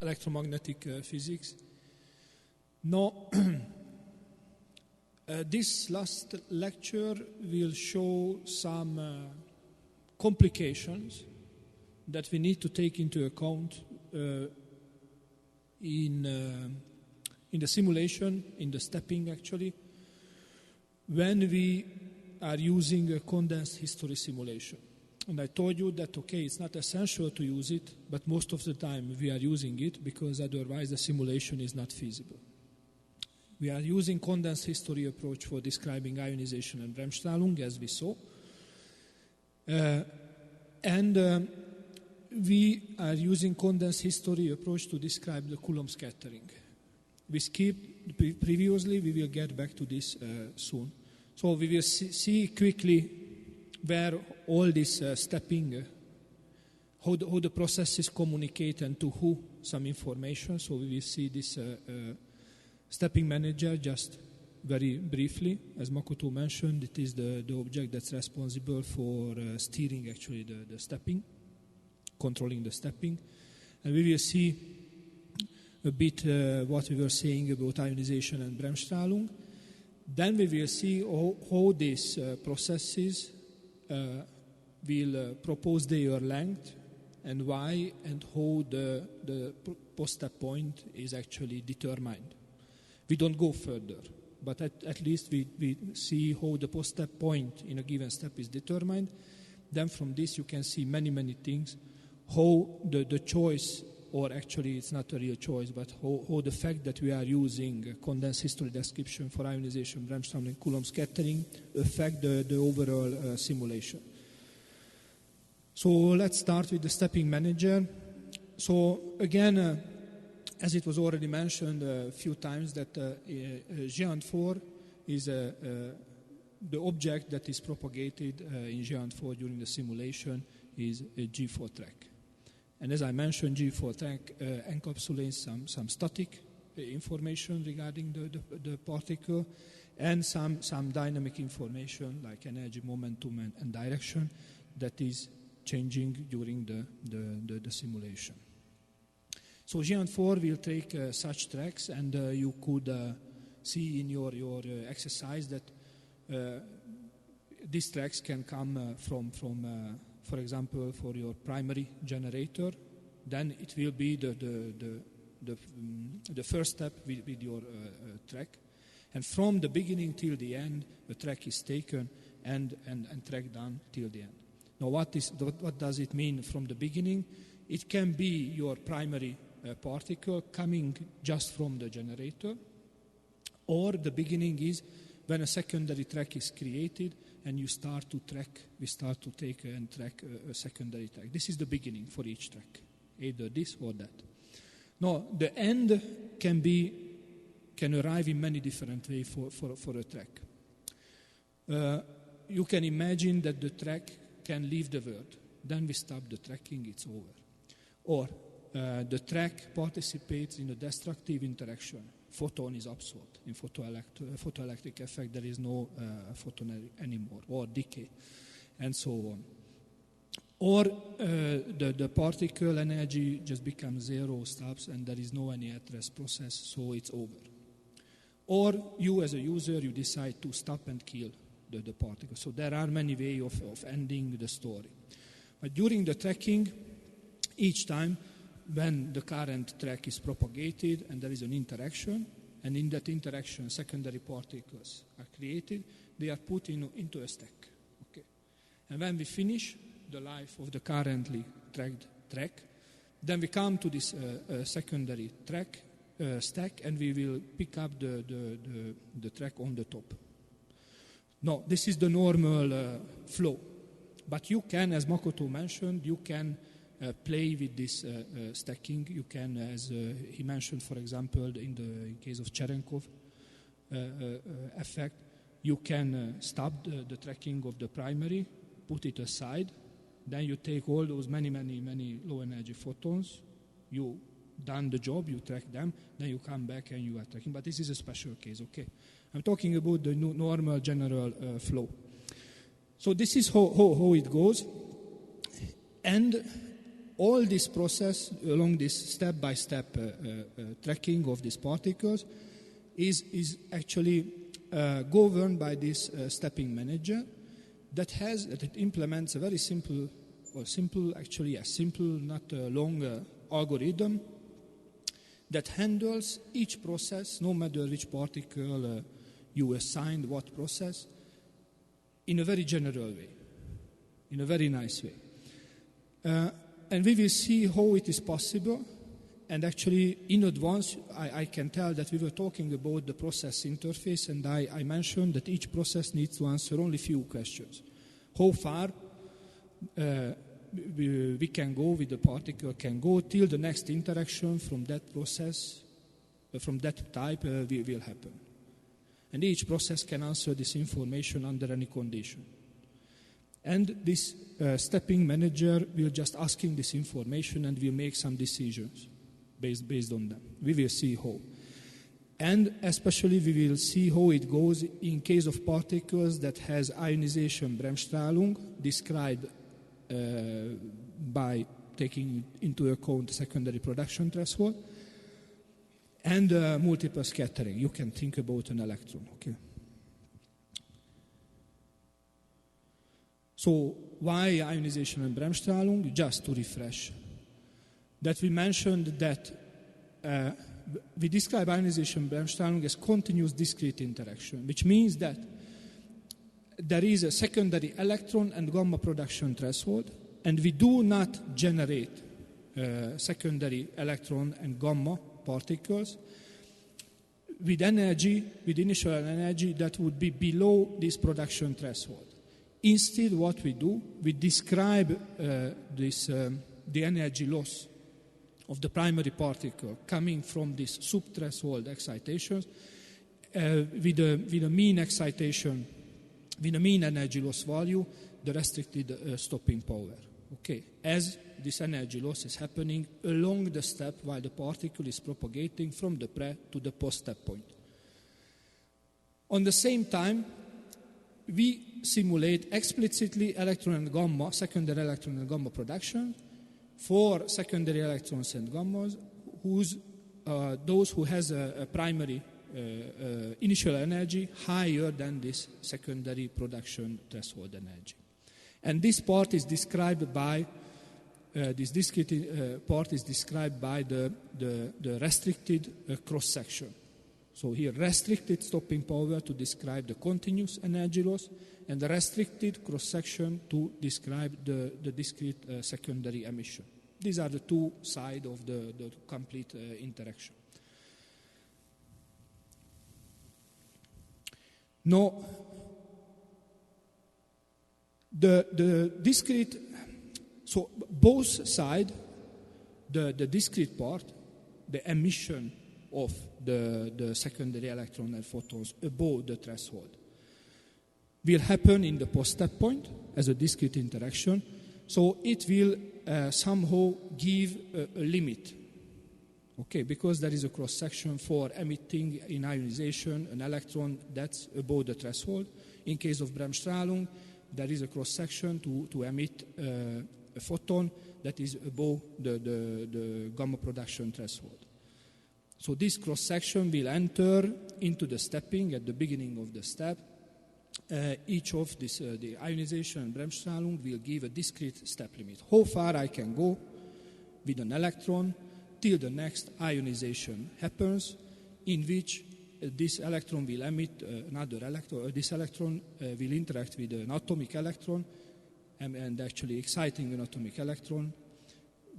electromagnetic physics. Now, this last lecture will show some complications that we need to take into account in the simulation, in the stepping actually, when we are using a condensed history simulation. And I told you that, okay, it's not essential to use it, but most of the time we are using it because otherwise the simulation is not feasible. We are using condensed history approach for describing ionization and Bremsstrahlung, as we saw. We are using condensed history approach to describe the Coulomb scattering. We skipped previously, we will get back to this soon. So we will see quickly where all this stepping, how the processes communicate and to who some information. So we will see this stepping manager just very briefly. As Makoto mentioned, it is the object that's responsible for steering actually the stepping, controlling the stepping. And we will see a bit what we were saying about ionization and Bremsstrahlung. Then we will see how these processes will propose their length and why and how the post-step point is actually determined. We don't go further, but at least we see how the post-step point in a given step is determined. Then from this you can see many, many things, how the choice, or actually it's not a real choice, but how the fact that we are using condensed history description for ionization, Bremsstrahlung, and Coulomb scattering affect the overall simulation. So let's start with the stepping manager. So again, as it was already mentioned a few times, that Geant4 is the object that is propagated in Geant4 during the simulation is a G4 track. And as I mentioned, G4 track encapsulates some static information regarding the particle and some dynamic information like energy, momentum, and direction that is changing during the simulation. So Geant4 will take such tracks, and you could see in your exercise that these tracks can come from for example, for your primary generator. Then it will be the first step with your track. And from the beginning till the end, the track is taken and track done till the end. Now, what does it mean from the beginning? It can be your primary particle coming just from the generator, or the beginning is when a secondary track is created and we start to take and track a secondary track. This is the beginning for each track, either this or that. Now, the end can arrive in many different ways for a track. You can imagine that the track can leave the world. Then we stop the tracking, it's over. Or the track participates in a destructive interaction. Photon is absorbed in photoelectric effect. There is no photon anymore, or decay, and so on. Or the particle energy just becomes zero, stops, and there is no any at-rest process, so it's over. Or you as a user, you decide to stop and kill the particle. So there are many ways of ending the story. But during the tracking, each time when the current track is propagated and there is an interaction, and in that interaction secondary particles are created, they are put into a stack. Okay. And when we finish the life of the currently tracked track, then we come to this secondary track stack, and we will pick up the track on the top. Now, this is the normal flow. But you can, as Makoto mentioned, you can play with this stacking. You can, as he mentioned, for example, in the case of Cherenkov effect, you can stop the tracking of the primary, put it aside, then you take all those many low energy photons, you done the job, you track them, then you come back and you are tracking. But this is a special case, okay? I'm talking about the normal general flow. So this is how it goes. And all this process along this step-by-step tracking of these particles is actually governed by this stepping manager that implements a very simple, not a long algorithm that handles each process, no matter which particle you assigned what process, in a very general way, in a very nice way. And we will see how it is possible. And actually, in advance, I can tell that we were talking about the process interface, and I mentioned that each process needs to answer only few questions. How far we can go with the particle can go till the next interaction from that process, from that type, will happen. And each process can answer this information under any condition. And this stepping manager will just asking this information and will make some decisions based on them. We will see how. And especially we will see how it goes in case of particles that has ionization Bremsstrahlung described by taking into account the secondary production threshold, and multiple scattering. You can think about an electron, okay? So why ionization and Bremsstrahlung? Just to refresh. That we mentioned that we describe ionization and Bremsstrahlung as continuous discrete interaction, which means that there is a secondary electron and gamma production threshold, and we do not generate secondary electron and gamma particles with initial energy that would be below this production threshold. Instead, what we do, we describe the energy loss of the primary particle coming from this subthreshold excitations with a mean excitation, with a mean energy loss value, the restricted stopping power. Okay, as this energy loss is happening along the step while the particle is propagating from the pre to the post-step point. On the same time, we simulate explicitly electron and gamma, secondary electron and gamma production for secondary electrons and gammas, those who has a primary initial energy higher than this secondary production threshold energy. And this part is described by this discrete part is described by the restricted cross-section. So here, restricted stopping power to describe the continuous energy loss, and the restricted cross-section to describe the discrete secondary emission. These are the two sides of the complete interaction. Now, the discrete, so both sides, the discrete part, the emission of the secondary electron and photons above the threshold, will happen in the post-step point as a discrete interaction. So it will somehow give a limit, okay, because there is a cross-section for emitting in ionization an electron that's above the threshold. In case of Bremsstrahlung, there is a cross-section to emit a photon that is above the gamma production threshold. So this cross-section will enter into the stepping at the beginning of the step. Each of this, the ionization and Bremsstrahlung will give a discrete step limit. How far I can go with an electron till the next ionization happens, in which this electron will emit another electron. This electron will interact with an atomic electron and actually exciting an atomic electron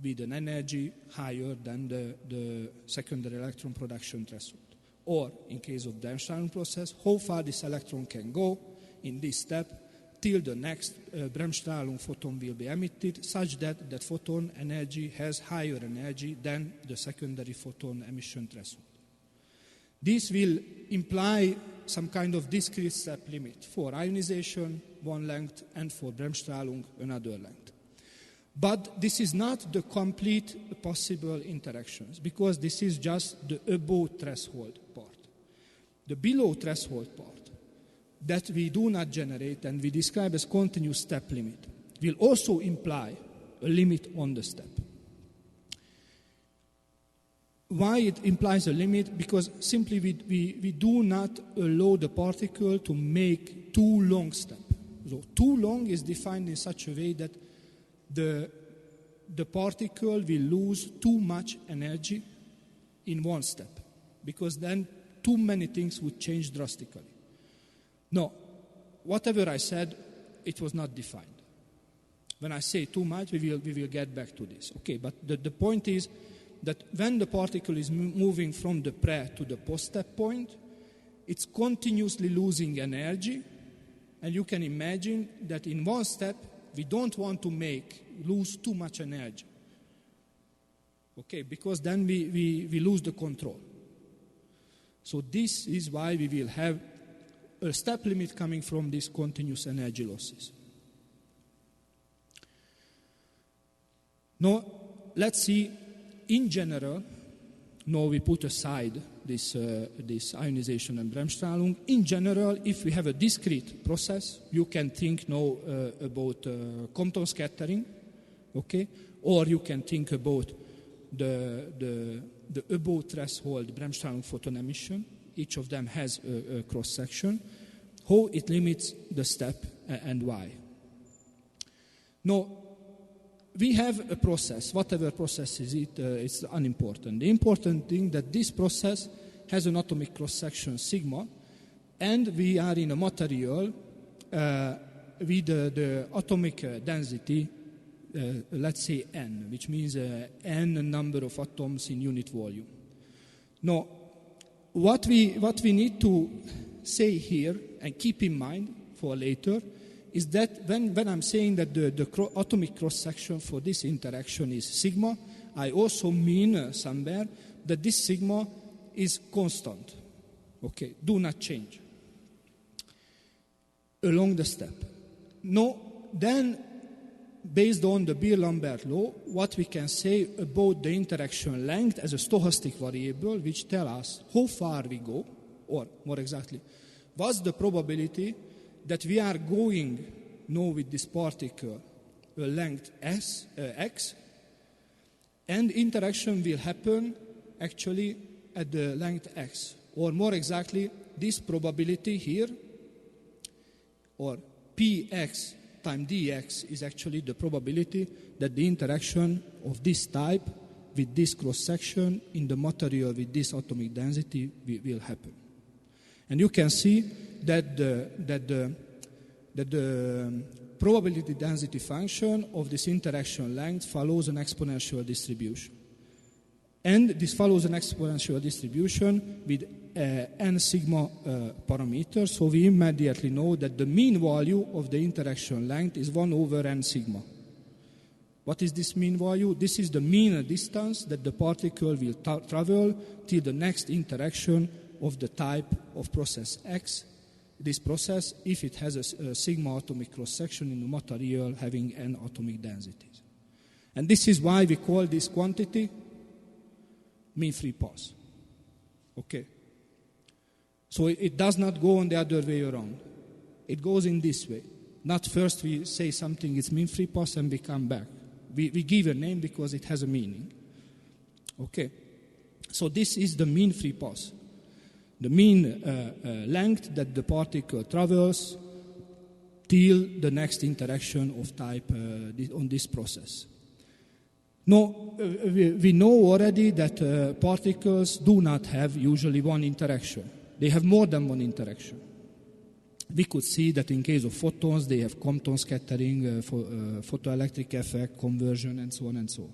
with an energy higher than the secondary electron production threshold. Or, in case of the Bremsstrahlung process, how far this electron can go in this step till the next Bremsstrahlung photon will be emitted, such that that photon energy has higher energy than the secondary photon emission threshold. This will imply some kind of discrete step limit for ionization, one length, and for Bremsstrahlung, another length. But this is not the complete possible interactions, because this is just the above threshold part. The below threshold part that we do not generate and we describe as continuous step limit will also imply a limit on the step. Why it implies a limit? Because simply we do not allow the particle to make too long step. So too long is defined in such a way that the particle will lose too much energy in one step, because then too many things would change drastically. No, whatever I said, it was not defined. When I say too much, we will get back to this. Okay, but the point is that when the particle is moving from the pre to the post-step point, it's continuously losing energy, and you can imagine that in one step, we don't want to lose too much energy. Okay, because then we lose the control. So this is why we will have a step limit coming from these continuous energy losses. Now, let's see, in general, now we put aside this ionization and Bremsstrahlung. In general, if we have a discrete process, you can think now about Compton scattering, okay? Or you can think about the above threshold Bremsstrahlung photon emission. Each of them has a cross-section. How it limits the step and why. Now, we have a process. Whatever process is it, it's unimportant. The important thing that this process has an atomic cross-section sigma, and we are in a material with the atomic density, let's say n, which means n number of atoms in unit volume. Now, what we need to say here and keep in mind for later is that when I'm saying that the atomic cross-section for this interaction is sigma, I also mean somewhere that this sigma is constant. Okay, do not change along the step. Now, then, based on the Beer-Lambert law, what we can say about the interaction length as a stochastic variable, which tell us how far we go, or more exactly, what's the probability that we are going now with this particle a length x, and interaction will happen actually at the length x. Or more exactly, this probability here, or px times dx, is actually the probability that the interaction of this type with this cross-section in the material with this atomic density will happen. And you can see that the probability density function of this interaction length follows an exponential distribution. And this follows an exponential distribution with n sigma parameters, so we immediately know that the mean value of the interaction length is 1 over n sigma. What is this mean value? This is the mean distance that the particle will travel till the next interaction of the type of process X. This process, if it has a sigma atomic cross-section in the material having n atomic densities. And this is why we call this quantity mean free path. Okay. So it does not go on the other way around. It goes in this way. Not first we say something is mean free path and we come back. We give a name because it has a meaning. Okay. So this is the mean free path. The mean length that the particle travels till the next interaction of type on this process. Now, we know already that particles do not have usually one interaction. They have more than one interaction. We could see that in case of photons, they have Compton scattering, photoelectric effect, conversion, and so on and so on.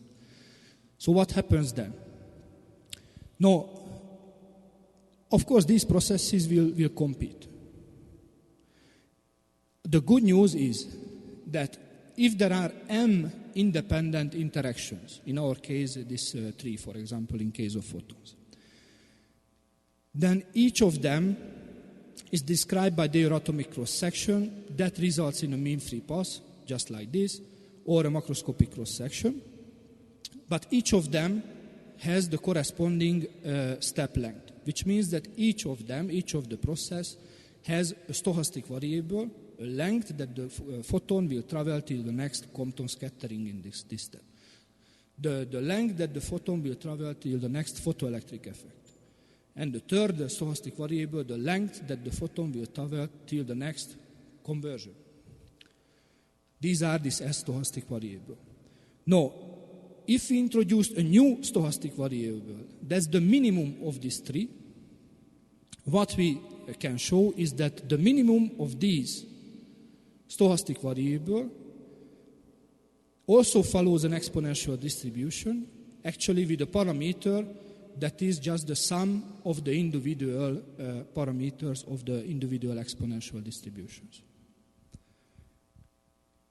So what happens then? Now, of course, these processes will compete. The good news is that if there are m independent interactions, in our case, this 3, for example, in case of photons, then each of them is described by their atomic cross-section that results in a mean free path, just like this, or a macroscopic cross-section. But each of them has the corresponding step length, which means that each of the process has a stochastic variable, a length that the photon will travel till the next Compton scattering in this step. the length that the photon will travel till the next photoelectric effect. And the third stochastic variable, the length that the photon will travel till the next conversion. These are this S stochastic variable. Now, if we introduce a new stochastic variable, that's the minimum of these three, what we can show is that the minimum of these stochastic variable also follows an exponential distribution, actually with a parameter that is just the sum of the individual parameters of the individual exponential distributions.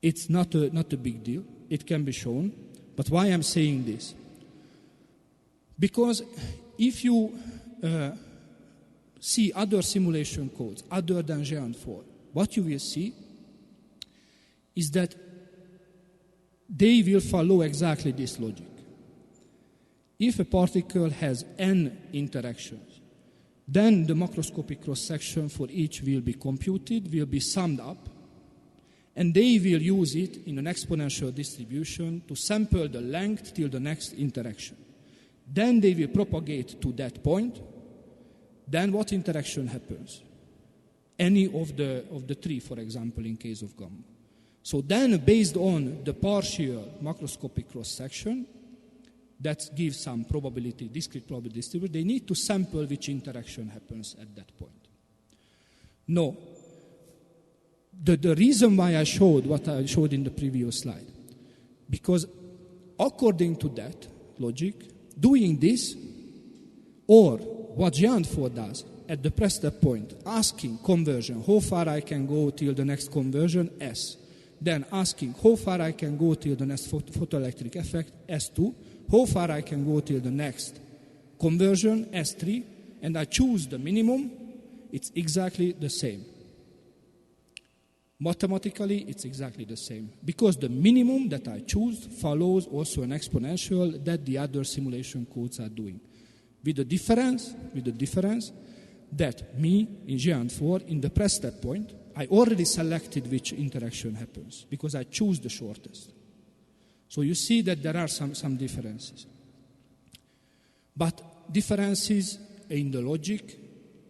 It's not a big deal. It can be shown. But why I'm saying this? Because if you see other simulation codes other than Geant4, what you will see is that they will follow exactly this logic. If a particle has n interactions, then the macroscopic cross-section for each will be computed, will be summed up, and they will use it in an exponential distribution to sample the length till the next interaction. Then they will propagate to that point. Then what interaction happens? Any of the three, for example, in case of gamma. So then, based on the partial macroscopic cross-section, that gives some probability, discrete probability distribution, they need to sample which interaction happens at that point. No. The reason why I showed what I showed in the previous slide, because according to that logic, doing this, or what Geant4 does at the press step point, asking conversion, how far I can go till the next conversion, S. Then asking how far I can go till the next photoelectric effect, S2. How far I can go till the next conversion, S3. And I choose the minimum, it's exactly the same. Mathematically, it's exactly the same. Because the minimum that I choose follows also an exponential that the other simulation codes are doing. With the difference that me, in Geant4, in the press step point, I already selected which interaction happens, because I choose the shortest. So you see that there are some differences. But differences in the logic,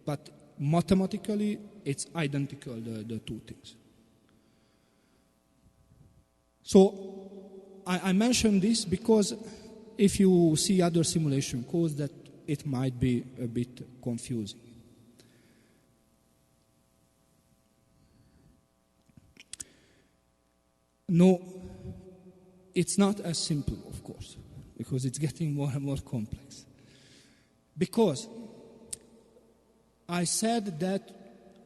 but mathematically, it's identical, the two things. So I mention this because if you see other simulation codes, that it might be a bit confusing. No, it's not as simple, of course, because it's getting more and more complex. Because I said that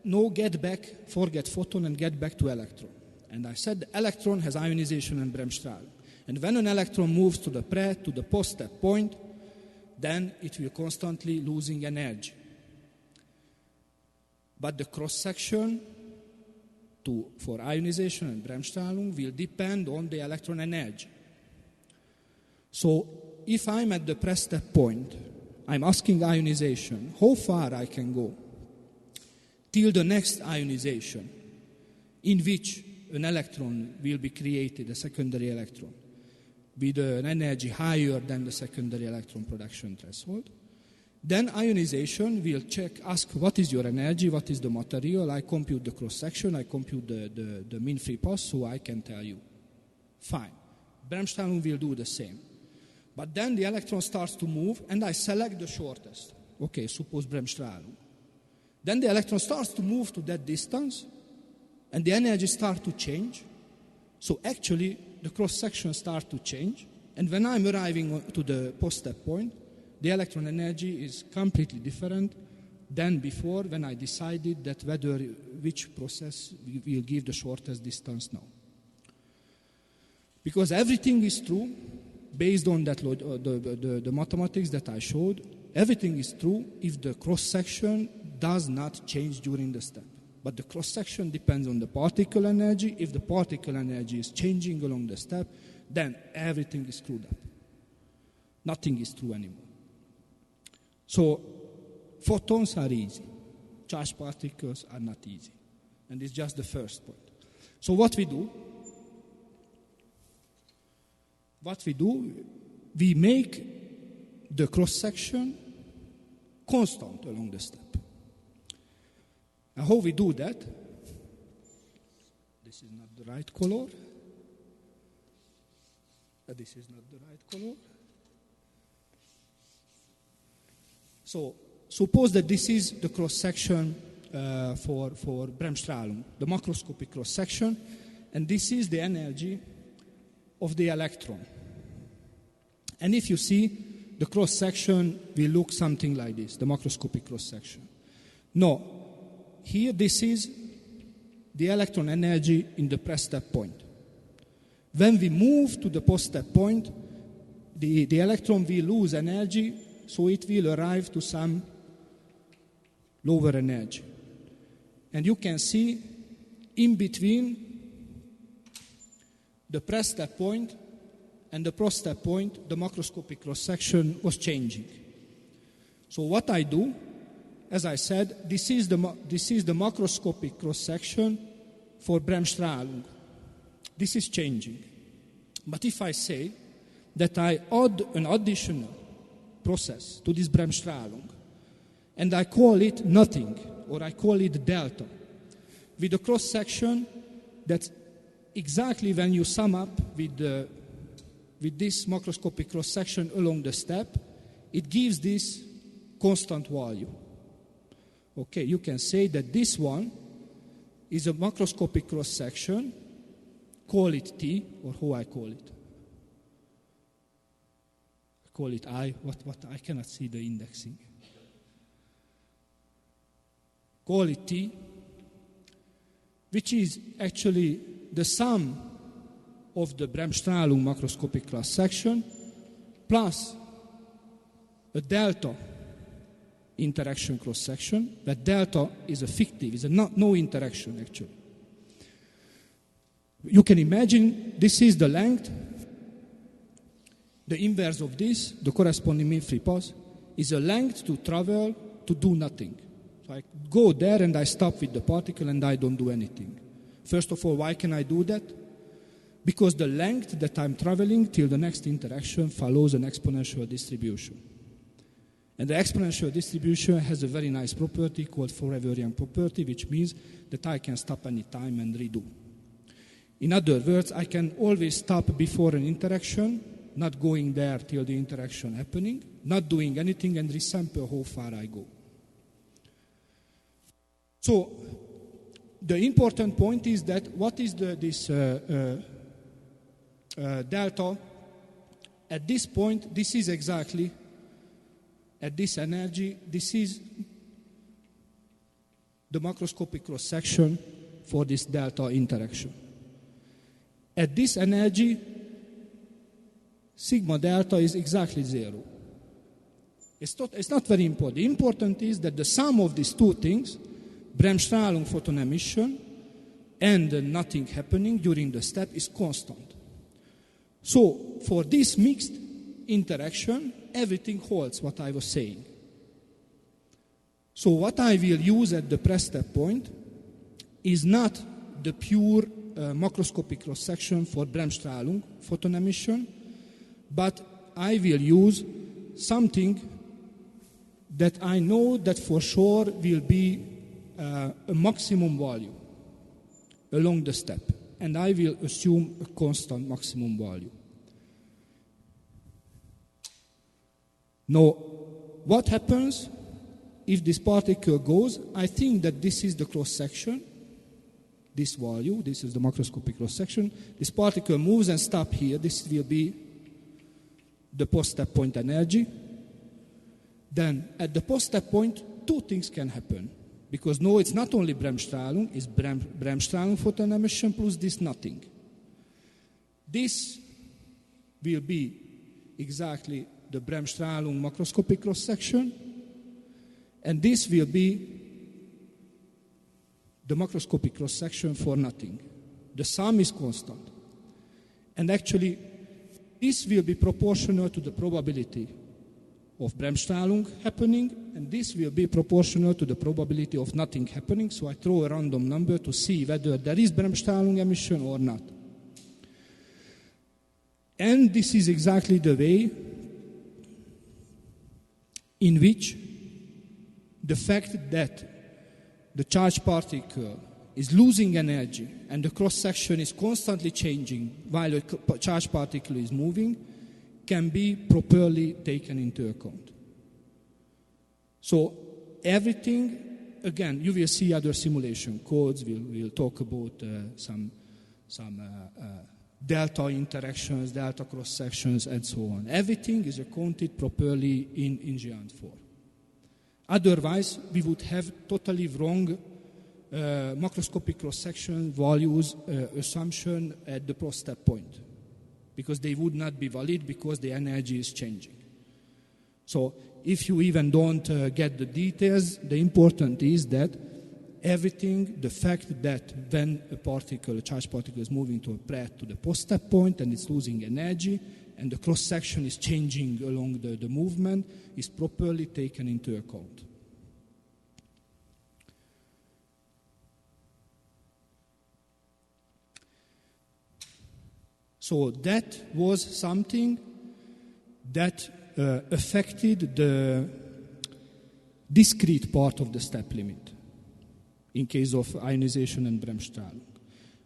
no get back, forget photon and get back to electron. And I said the electron has ionization and Bremsstrahlung. And when an electron moves to the to the post-step point, then it will constantly losing energy. But the cross-section for ionization and Bremsstrahlung will depend on the electron energy. So if I'm at the press step point, I'm asking ionization, how far I can go till the next ionization, in which an electron will be created, a secondary electron, with an energy higher than the secondary electron production threshold. Then ionization will ask what is your energy, what is the material. I compute the cross-section, I compute the mean free path, so I can tell you. Fine. Bremsstrahlung will do the same. But then the electron starts to move, and I select the shortest. Okay, suppose Bremsstrahlung. Then the electron starts to move to that distance, and the energy starts to change. So actually, the cross-section starts to change. And when I'm arriving to the post-step point, the electron energy is completely different than before when I decided that which process will give the shortest distance now. Because everything is true, based on that the mathematics that I showed, everything is true if the cross-section does not change during the step. But the cross-section depends on the particle energy. If the particle energy is changing along the step, then everything is screwed up. Nothing is true anymore. So, photons are easy. Charged particles are not easy. And it's just the first point. So what we do, we make the cross-section constant along the step. And how we do that? This is not the right color. This is not the right color. So suppose that this is the cross-section for Bremsstrahlung, the macroscopic cross-section, and this is the energy of the electron. And if you see, the cross-section will look something like this, the macroscopic cross-section. Now, here this is the electron energy in the pre-step point. When we move to the post-step point, the electron will lose energy, so it will arrive to some lower energy. And you can see in between the pre-step point and the post-step point, the macroscopic cross-section was changing. So what I do, as I said, this is the macroscopic cross-section for Bremsstrahlung. This is changing. But if I say that I add an additional process to this Bremsstrahlung, and I call it nothing, or I call it delta, with a cross-section that exactly when you sum up with this macroscopic cross-section along the step, it gives this constant value. Okay, you can say that this one is a macroscopic cross-section, call it T, or how I call it? I call it I, what I cannot see the indexing. Call it T, which is actually the sum of the Bremsstrahlung macroscopic cross-section plus a delta interaction cross-section. That delta is a fictive, is no interaction actually. You can imagine this is the length. The inverse of this, the corresponding mean-free path, is a length to travel to do nothing. So I go there and I stop with the particle and I don't do anything. First of all, why can I do that? Because the length that I'm traveling till the next interaction follows an exponential distribution. And the exponential distribution has a very nice property called Fevereiro property, which means that I can stop any time and redo. In other words, I can always stop before an interaction, not going there till the interaction happening, not doing anything, and resample how far I go. So the important point is that what is this delta? At this point, this is exactly, at this energy, this is the macroscopic cross-section for this delta interaction. At this energy, sigma delta is exactly 0. It's not very important. The important is that the sum of these two things, Bremsstrahlung photon emission and nothing happening during the step, is constant. So for this mixed interaction, everything holds what I was saying. So what I will use at the pre-step point is not the pure macroscopic cross-section for Bremsstrahlung photon emission, but I will use something that I know that for sure will be a maximum value along the step, and I will assume a constant maximum value. Now, what happens if this particle goes? I think that this is the cross-section, this value, this is the macroscopic cross-section. This particle moves and stops here. This will be the post-step point energy. Then, at the post-step point, two things can happen. Because no, it's not only Bremsstrahlung, it's Bremsstrahlung photon emission plus this nothing. This will be exactly the Bremsstrahlung macroscopic cross-section, and this will be the macroscopic cross-section for nothing. The sum is constant. And actually, this will be proportional to the probability of Bremsstrahlung happening, and this will be proportional to the probability of nothing happening. So I throw a random number to see whether there is Bremsstrahlung emission or not. And this is exactly the way in which the fact that the charged particle is losing energy and the cross-section is constantly changing while the charged particle is moving can be properly taken into account. So everything, again, you will see other simulation codes. We'll talk about some delta interactions, delta cross-sections, and so on. Everything is accounted properly in Geant4. Otherwise, we would have totally wrong macroscopic cross-section values assumption at the pro-step point, because they would not be valid because the energy is changing. So if you even don't get the details, the important is that everything, the fact that when a charged particle is moving to the post-step point and it's losing energy, and the cross-section is changing along the movement, is properly taken into account. So that was something that affected the discrete part of the step limit in case of ionization and Bremsstrahlung.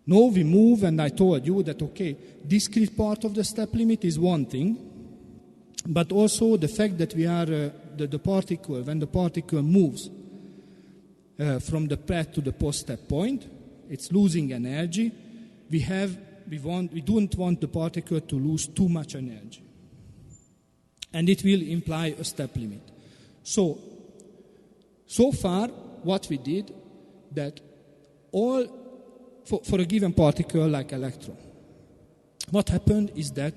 Now we move, and I told you that, okay, discrete part of the step limit is one thing, but also the fact that we are, the particle, when the particle moves from the pred to the post-step point, it's losing energy. We don't want the particle to lose too much energy. And it will imply a step limit. So far, what we did, that all, for a given particle like electron, what happened is that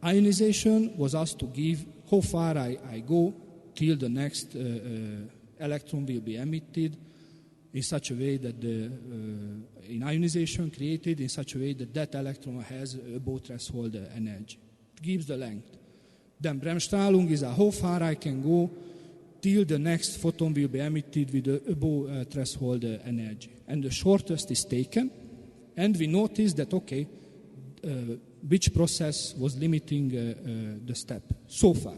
ionization was asked to give how far I go till the next electron will be emitted in such a way that in ionization created in such a way that electron has above threshold energy. It gives the length. Then Bremsstrahlung is how far I can go till the next photon will be emitted with above threshold energy. And the shortest is taken, and we notice that, okay, which process was limiting the step so far,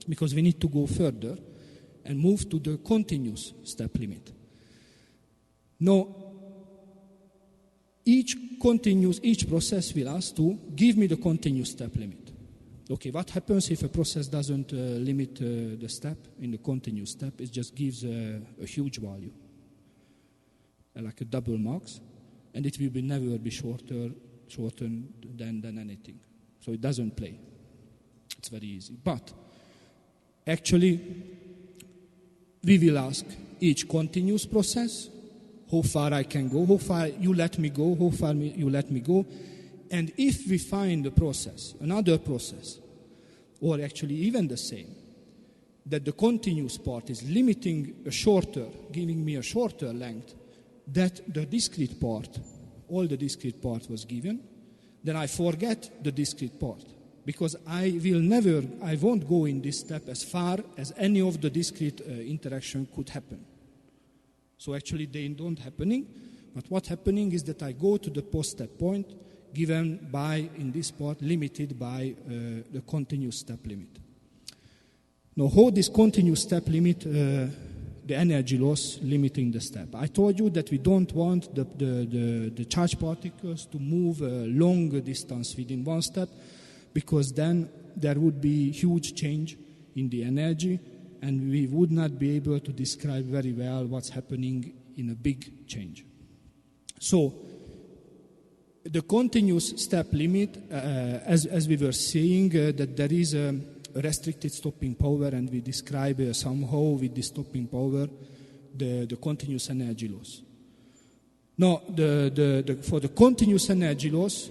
because we need to go further and move to the continuous step limit. Now, each process will ask to give me the continuous step limit. Okay, what happens if a process doesn't limit the step in the continuous step? It just gives a huge value, like a double max, and it will never be shorter than anything. So it doesn't play. It's very easy. But actually, we will ask each continuous process how far I can go, how far you let me go, how far you let me go. And if we find a process, another process, or actually even the same, that the continuous part is limiting giving me a shorter length, that the discrete part, all the discrete part was given, then I forget the discrete part. Because I won't go in this step as far as any of the discrete interaction could happen. So actually they don't happening, but what's happening is that I go to the post-step point given by, in this part, limited by the continuous step limit. Now, how this continuous step limit, the energy loss limiting the step? I told you that we don't want the charged particles to move a long distance within one step, because then there would be huge change in the energy, and we would not be able to describe very well what's happening in a big change. So, the continuous step limit, as we were saying, that there is a restricted stopping power, and we describe somehow with the stopping power the continuous energy loss. Now, for the continuous energy loss,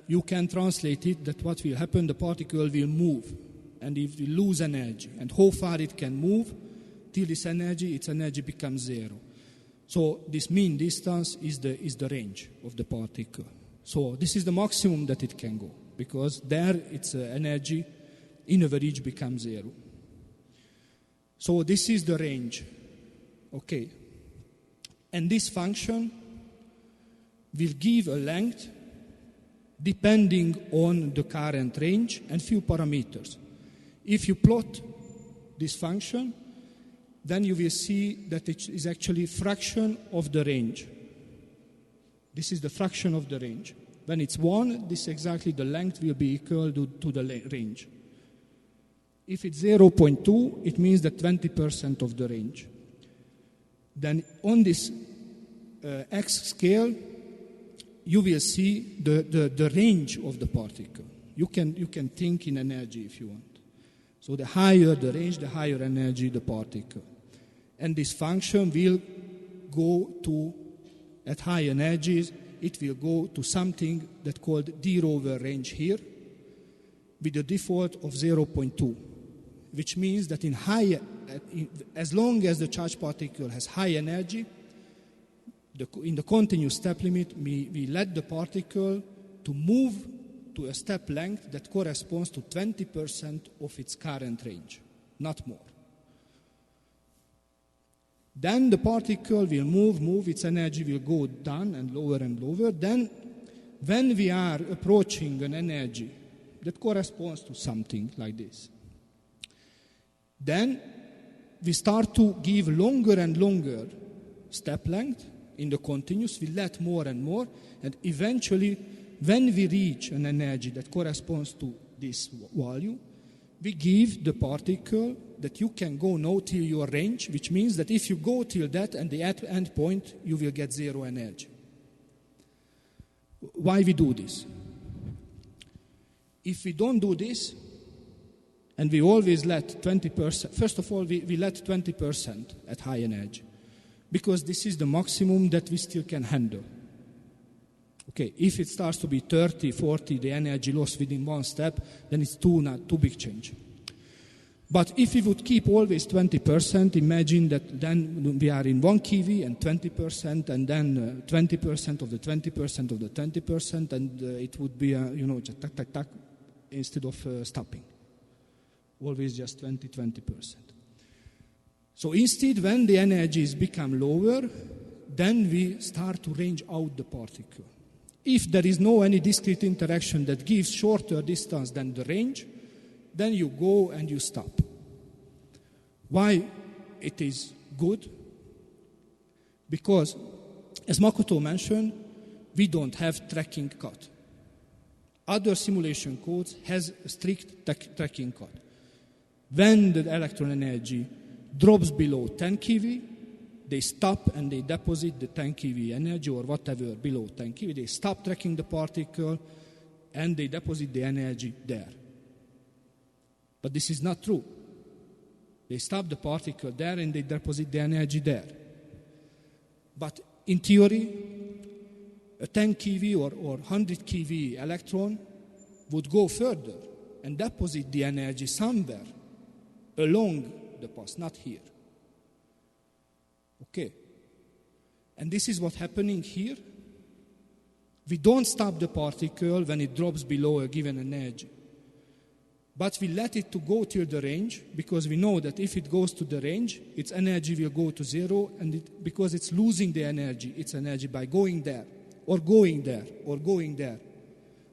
you can translate it that what will happen, the particle will move, and it will lose energy. And how far it can move till its energy becomes zero. So this mean distance is the range of the particle. So this is the maximum that it can go, because there its energy in average becomes zero. So this is the range. Okay. And this function will give a length depending on the current range and few parameters. If you plot this function, then you will see that it is actually fraction of the range. This is the fraction of the range. When it's 1, this exactly the length will be equal to the range. If it's 0.2, it means that 20% of the range. Then on this x scale, you will see the range of the particle. You can think in energy if you want. So the higher the range, the higher energy the particle. And this function will go to, at high energies, it will go to something that's called d rover range here, with a default of 0.2, which means that as long as the charged particle has high energy, in the continuous step limit, we let the particle to move to a step length that corresponds to 20% of its current range, not more. Then the particle will move, its energy will go down and lower. Then when we are approaching an energy that corresponds to something like this, then we start to give longer and longer step length in the continuous. We let more and more, and eventually when we reach an energy that corresponds to this value, we give the particle that you can go now till your range, which means that if you go till that and the end point, you will get zero energy. Why we do this? If we don't do this, and we always let 20%, first of all, we let 20% at high energy, because this is the maximum that we still can handle. Okay, if it starts to be 30, 40, the energy loss within one step, then it's too big change. But if we would keep always 20%, imagine that then we are in 1 kV and 20%, and then 20% of the 20% of the 20%, and it would be, just tak, instead of stopping. Always just 20%. So instead, when the energies become lower, then we start to range out the particle. If there is no any discrete interaction that gives shorter distance than the range, then you go and you stop. Why it is good? Because, as Makoto mentioned, we don't have tracking cut. Other simulation codes has a strict tracking cut. When the electron energy drops below 10 keV, they stop and they deposit the 10 keV energy or whatever below 10 keV. They stop tracking the particle and they deposit the energy there. But this is not true. They stop the particle there and they deposit the energy there. But in theory, a 10 keV or 100 keV electron would go further and deposit the energy somewhere along the path, not here. Okay. And this is what's happening here. We don't stop the particle when it drops below a given energy. But we let it to go till the range, because we know that if it goes to the range, its energy will go to zero, and because it's losing its energy by going there, or going there, or going there.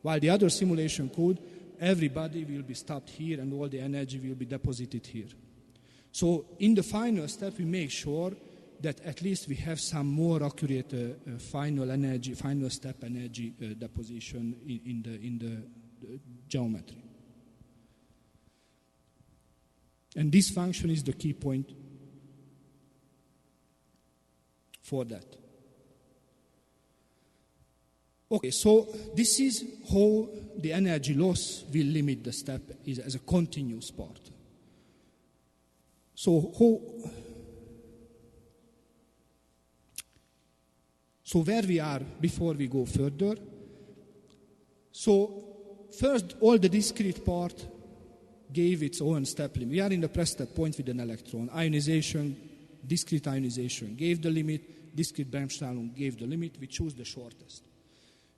While the other simulation code, everybody will be stopped here and all the energy will be deposited here. So in the final step, we make sure that at least we have some more accurate final step energy deposition in the geometry. And this function is the key point for that. Okay, so this is how the energy loss will limit the step is as a continuous part. So where we are before we go further. So first, all the discrete part gave its own step limit. We are in the press step point with an electron. Ionization, discrete ionization gave the limit. Discrete Bremsstrahlung gave the limit. We choose the shortest.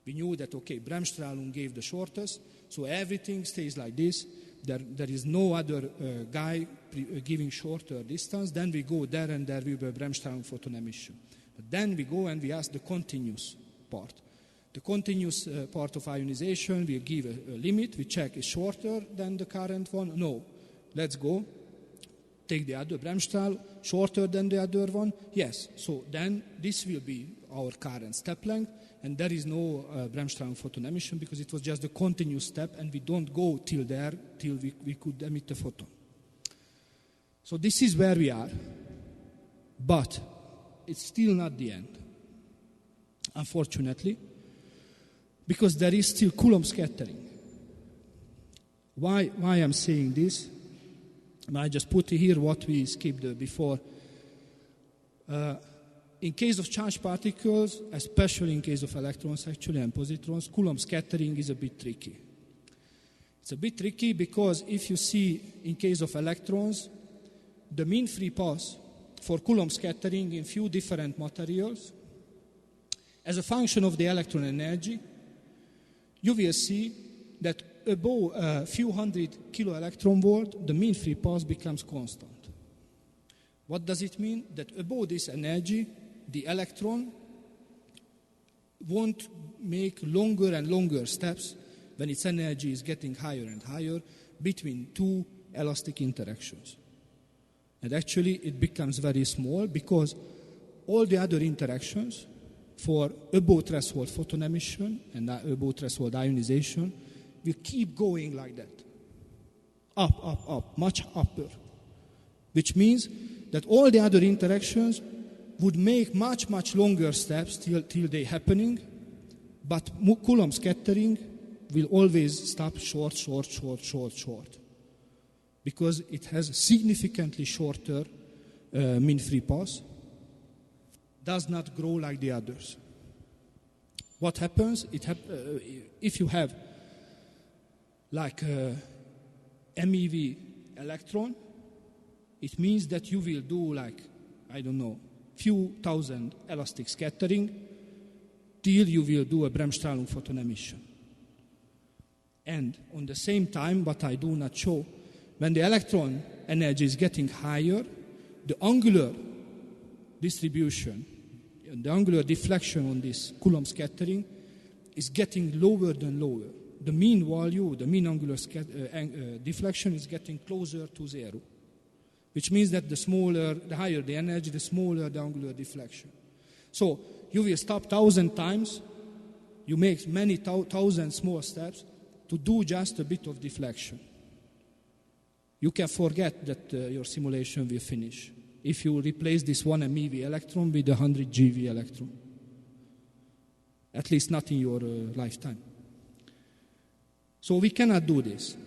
We knew that, okay, Bremsstrahlung gave the shortest, so everything stays like this. There is no other guy giving shorter distance. Then we go there and there will be Bremsstrahlung photon emission. But then we go and we ask the continuous part. The continuous part of ionization, we give a limit, we check is shorter than the current one. No, let's go. Take the other Bremsstrahl, shorter than the other one. Yes, so then this will be our current step length, and there is no Bremsstrahl photon emission because it was just a continuous step, and we don't go till there, till we could emit the photon. So this is where we are, but it's still not the end, unfortunately, because there is still Coulomb scattering. Why I'm saying this? I just put here what we skipped before. In case of charged particles, especially in case of electrons actually and positrons, Coulomb scattering is a bit tricky. It's a bit tricky because if you see in case of electrons, the mean free path for Coulomb scattering in few different materials, as a function of the electron energy, you will see that above a few hundred kilo electron volt, the mean free path becomes constant. What does it mean? That above this energy, the electron won't make longer and longer steps when its energy is getting higher and higher between two elastic interactions. And actually, it becomes very small because all the other interactions for above threshold photon emission and above threshold ionization will keep going like that. Up, much upper. Which means that all the other interactions would make much, much longer steps till they're happening, but Coulomb scattering will always stop short. Because it has a significantly shorter mean free path, does not grow like the others. What happens? If you have like a MEV electron, it means that you will do like, I don't know, few thousand elastic scattering till you will do a Bremsstrahlung photon emission. And on the same time, what I do not show, when the electron energy is getting higher, the angular distribution, the angular deflection on this Coulomb scattering is getting lower and lower. The mean value, the mean angular deflection is getting closer to zero, which means that the higher the energy, the smaller the angular deflection. So you will stop 1,000 times, you make many thousand small steps to do just a bit of deflection. You can forget that your simulation will finish if you replace this one MeV electron with a 100 GeV electron. At least not in your lifetime. So we cannot do this.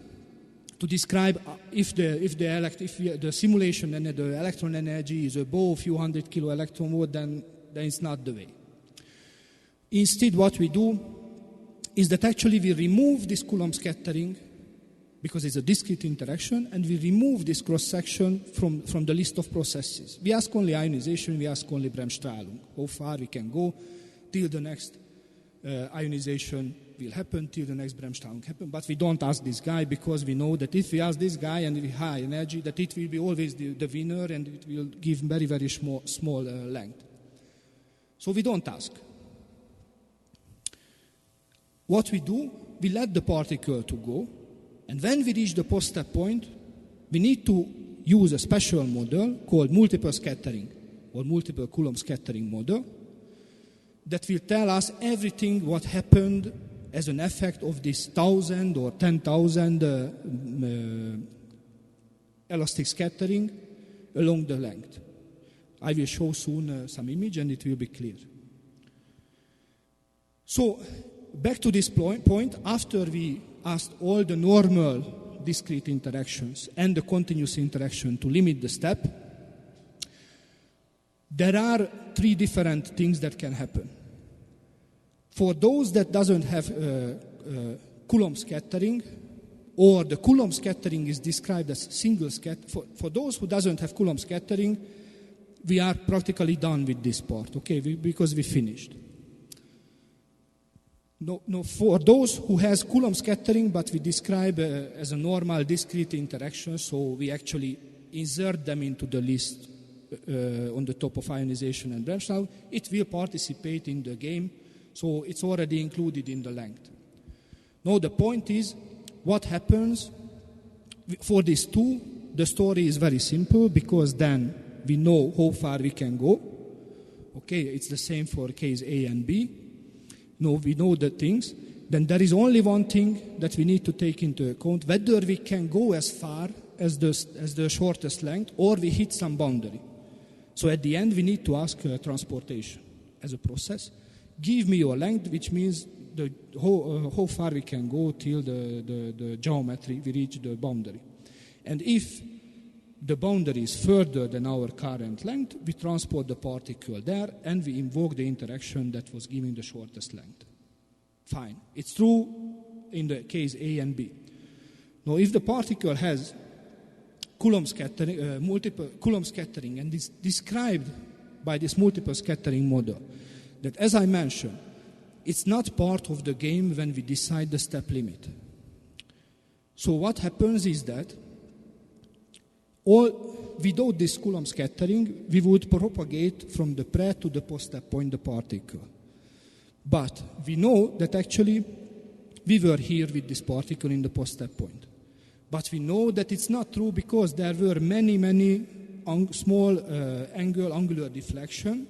To describe if the simulation and the electron energy is above a few hundred kilo electron volt, then it's not the way. Instead, what we do is that actually we remove this Coulomb scattering because it's a discrete interaction, and we remove this cross-section from the list of processes. We ask only ionization, we ask only Bremsstrahlung. How far we can go till the next ionization will happen, till the next Bremsstrahlung happen. But we don't ask this guy because we know that if we ask this guy and with high energy, that it will be always the winner and it will give very, very small length. So we don't ask. What we do, we let the particle to go, and when we reach the post-step point, we need to use a special model called multiple scattering or multiple Coulomb scattering model that will tell us everything what happened as an effect of this 1,000 or 10,000 elastic scattering along the length. I will show soon some image and it will be clear. So, back to this point, after we asked all the normal discrete interactions and the continuous interaction to limit the step, there are three different things that can happen. For those that doesn't have Coulomb scattering, or the Coulomb scattering is described as single scattering, for those who doesn't have Coulomb scattering, we are practically done with this part, okay, because we finished. No, for those who has Coulomb scattering, but we describe as a normal discrete interaction, so we actually insert them into the list on the top of ionization and Bremsstrahlung, it will participate in the game. So it's already included in the length. Now the point is, what happens for these two? The story is very simple because then we know how far we can go. Okay, it's the same for case A and B. No, we know the things. Then there is only one thing that we need to take into account, whether we can go as far as the shortest length or we hit some boundary. So at the end, we need to ask transportation as a process. Give me your length, which means how far we can go till the geometry, we reach the boundary. And if the boundary is further than our current length, we transport the particle there and we invoke the interaction that was giving the shortest length. Fine. It's true in the case A and B. Now, if the particle has Coulomb scattering, multiple Coulomb scattering, and is described by this multiple scattering model, that, as I mentioned, it's not part of the game when we decide the step limit. So what happens is that without this Coulomb scattering, we would propagate from the pre to the post-step point the particle. But we know that actually we were here with this particle in the post-step point. But we know that it's not true because there were many small angular deflection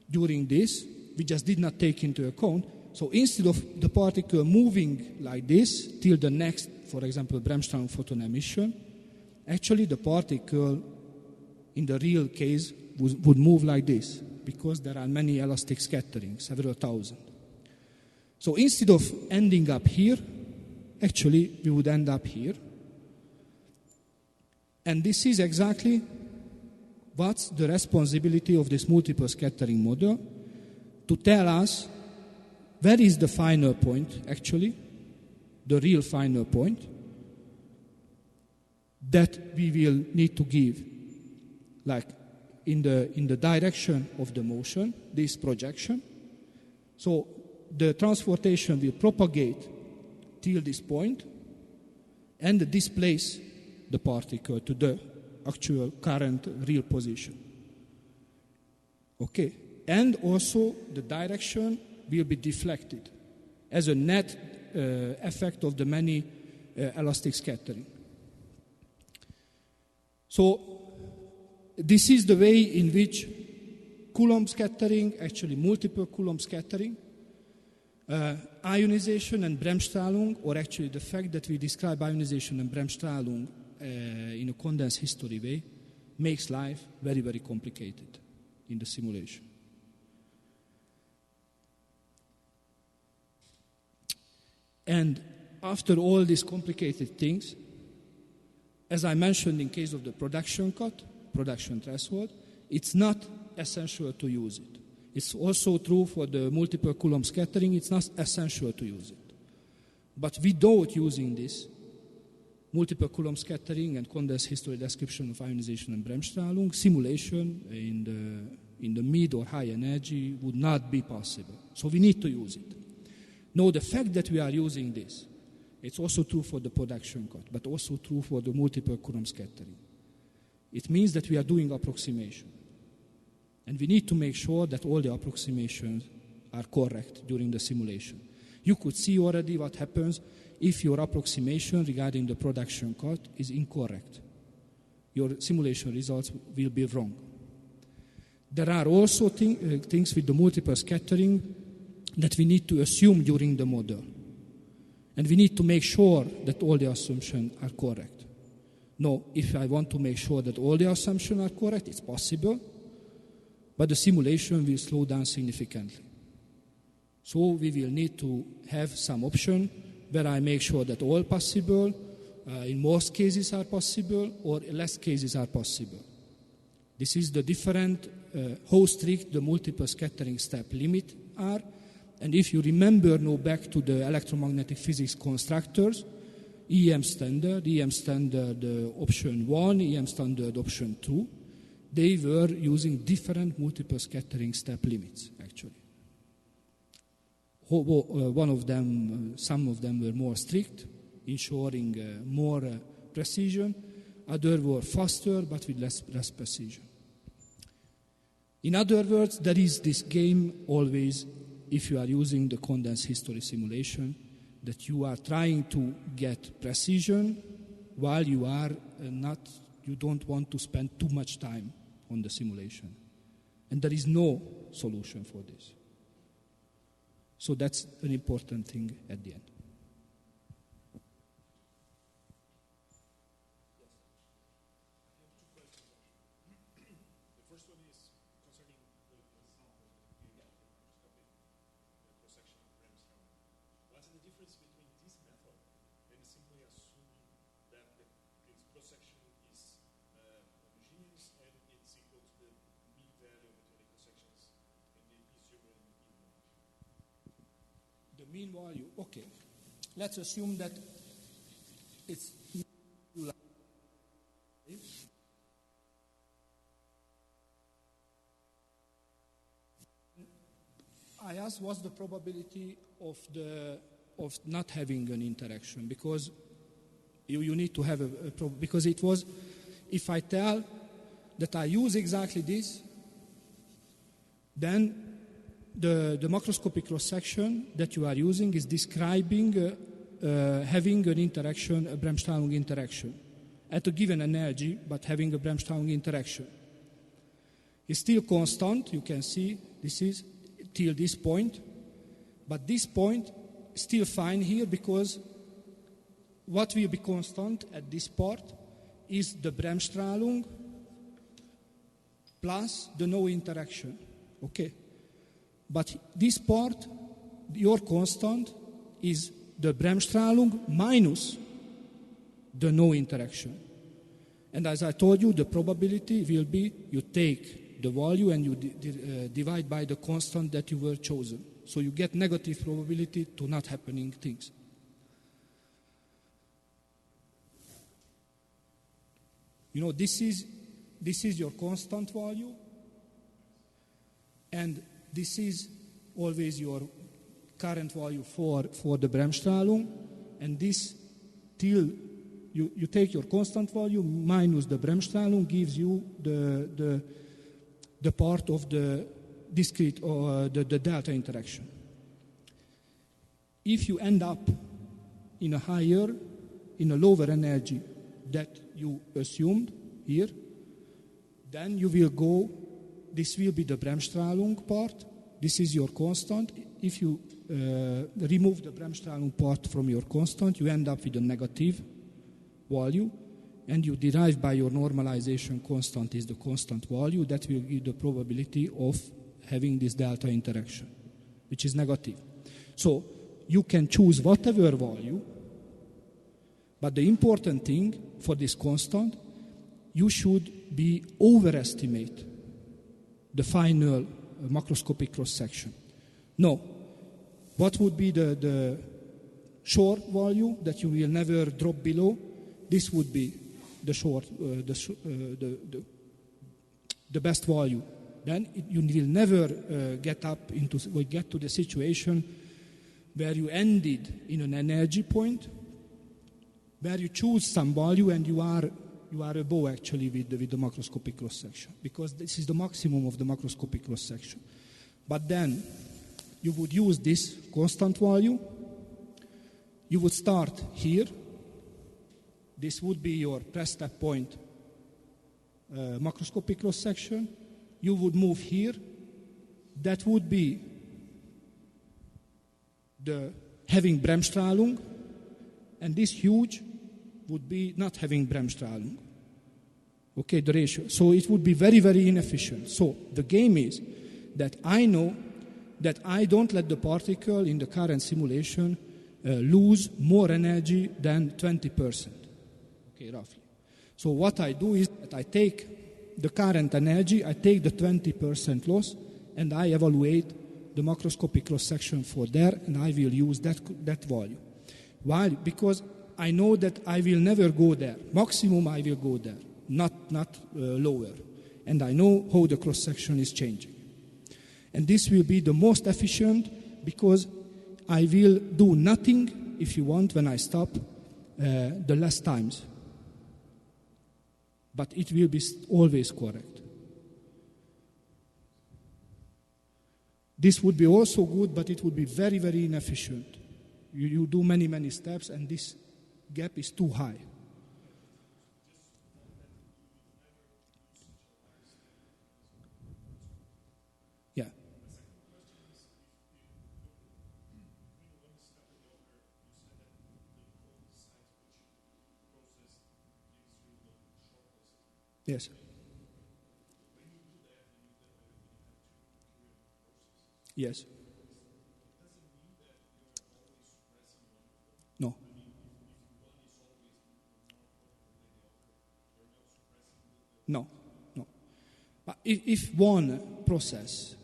during this. We just did not take into account. So instead of the particle moving like this till the next, for example, Bremsstrahlung photon emission, actually the particle in the real case would move like this because there are many elastic scatterings, several thousand. So instead of ending up here, actually we would end up here. And this is exactly what's the responsibility of this multiple scattering model, to tell us where is the final point, actually, the real final point, that we will need to give, like in the direction of the motion, this projection. So the transportation will propagate till this point and displace the particle to the actual current real position. Okay, and also the direction will be deflected as a net effect of the many elastic scattering. So this is the way in which Coulomb scattering, actually multiple Coulomb scattering, ionization and Bremsstrahlung, or actually the fact that we describe ionization and Bremsstrahlung in a condensed history way, makes life very, very complicated in the simulation. And after all these complicated things, as I mentioned in case of the production cut, production threshold, it's not essential to use it. It's also true for the multiple Coulomb scattering, it's not essential to use it. But without using this, multiple Coulomb scattering and condensed history description of ionization and Bremsstrahlung, simulation in the mid or high energy would not be possible. So we need to use it. Now, the fact that we are using this, it's also true for the production cut, but also true for the multiple Coulomb scattering. It means that we are doing approximation. And we need to make sure that all the approximations are correct during the simulation. You could see already what happens if your approximation regarding the production cut is incorrect. Your simulation results will be wrong. There are also things with the multiple scattering that we need to assume during the model. And we need to make sure that all the assumptions are correct. Now, if I want to make sure that all the assumptions are correct, it's possible, but the simulation will slow down significantly. So we will need to have some option where I make sure that all possible, in most cases are possible, or less cases are possible. This is the different, how strict the multiple scattering step limit are. And if you remember now back to the electromagnetic physics constructors, EM standard option 1, EM standard option 2, they were using different multiple scattering step limits, actually. One of them, some of them were more strict, ensuring more precision. Others were faster, but with less precision. In other words, there is this game always if you are using the condensed history simulation, that you are trying to get precision while you are you don't want to spend too much time on the simulation. And there is no solution for this. So that's an important thing at the end. Mean value, okay. Let's assume that it's I asked what's the probability of not having an interaction, because you need to have because it was, if I tell that I use exactly this, then the macroscopic cross-section that you are using is describing having an interaction, a Bremsstrahlung interaction, at a given energy, but having a Bremsstrahlung interaction. It's still constant, you can see, this is till this point, but this point is still fine here, because what will be constant at this part is the Bremsstrahlung plus the no interaction, okay? But this part, your constant, is the Bremsstrahlung minus the no interaction. And as I told you, the probability will be you take the value and you divide by the constant that you were chosen. So you get negative probability to not happening things. You know, this is your constant value, and this is always your current value for the Bremsstrahlung, and this till you take your constant value minus the Bremsstrahlung gives you the part of the discrete or the delta interaction. If you end up in a lower energy that you assumed here, then you will go. This will be the Bremsstrahlung part. This is your constant. If you remove the Bremsstrahlung part from your constant, you end up with a negative value, and you derive by your normalization constant is the constant value. That will give the probability of having this delta interaction, which is negative. So you can choose whatever value, but the important thing for this constant, you should be overestimate the final macroscopic cross-section. No. What would be the short value that you will never drop below? This would be the best value. Then you will never get to the situation where you ended in an energy point, where you choose some value and you are above actually with the macroscopic cross-section, because this is the maximum of the macroscopic cross-section. But then you would use this constant value. You would start here. This would be your press step point macroscopic cross-section. You would move here. That would be the having Bremsstrahlung, and this huge would be not having Bremsstrahlung. Okay, the ratio. So it would be very, very inefficient. So the game is that I know that I don't let the particle in the current simulation lose more energy than 20%. Okay, roughly. So what I do is that I take the current energy, I take the 20% loss, and I evaluate the macroscopic cross-section for there, and I will use that value. Why? Because I know that I will never go there. Maximum I will go there, not lower. And I know how the cross-section is changing. And this will be the most efficient, because I will do nothing, if you want, when I stop the less times. But it will be always correct. This would be also good, but it would be very, very inefficient. You do many, many steps, and this gap is too high. Yeah. Yes. Yes. No. No. No. But if one process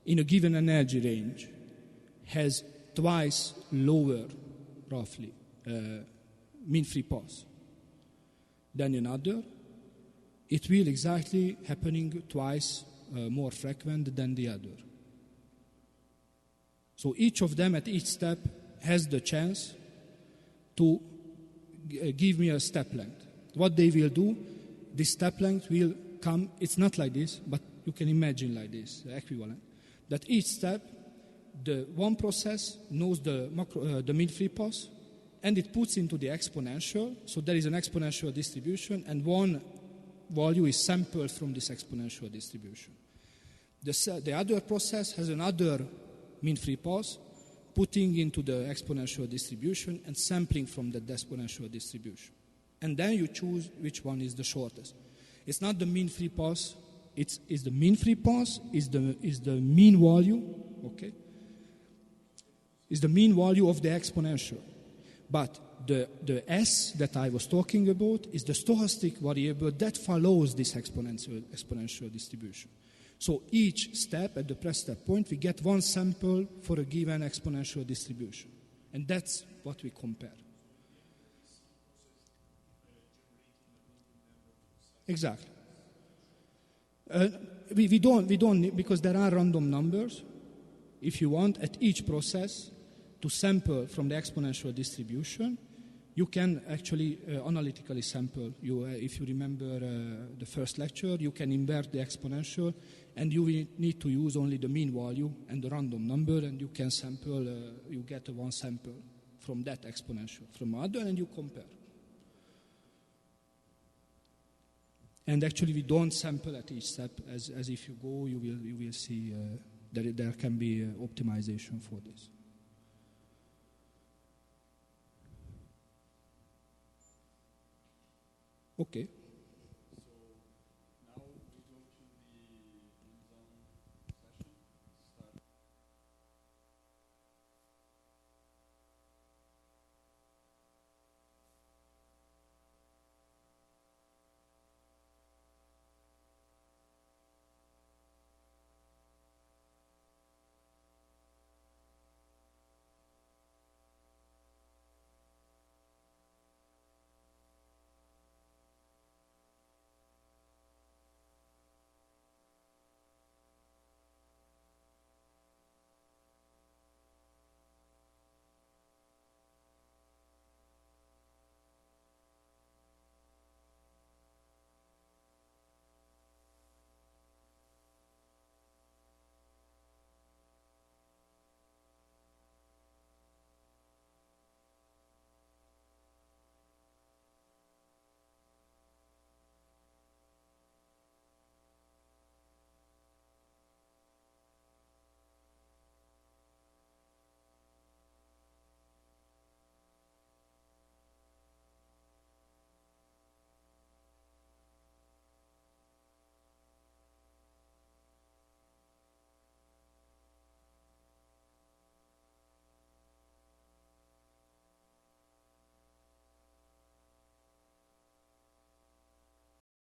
in a given energy range has twice lower, roughly, mean free path than another, it will exactly happening twice more frequent than the other. So each of them at each step has the chance to give me a step length. What they will do, this step length will come, it's not like this, but you can imagine like this, the equivalent. That each step, the one process knows the mean free path, and it puts into the exponential, so there is an exponential distribution, and one value is sampled from this exponential distribution. The other process has another mean free path, putting into the exponential distribution and sampling from the exponential distribution. And then you choose which one is the shortest. It's not the mean free path, it's the mean free path, is the mean value, okay? Is the mean value of the exponential. But the S that I was talking about is the stochastic variable that follows this exponential distribution. So each step at the press step point, we get one sample for a given exponential distribution. And that's what we compare. Exactly. We don't, because there are random numbers. If you want, at each process, to sample from the exponential distribution, you can actually analytically sample. If you remember the first lecture, you can invert the exponential, and you will need to use only the mean value and the random number, and you can sample, you get one sample from that exponential, from other, and you compare. And actually, we don't sample at each step, as if you go, you will see that there can be optimization for this. Okay.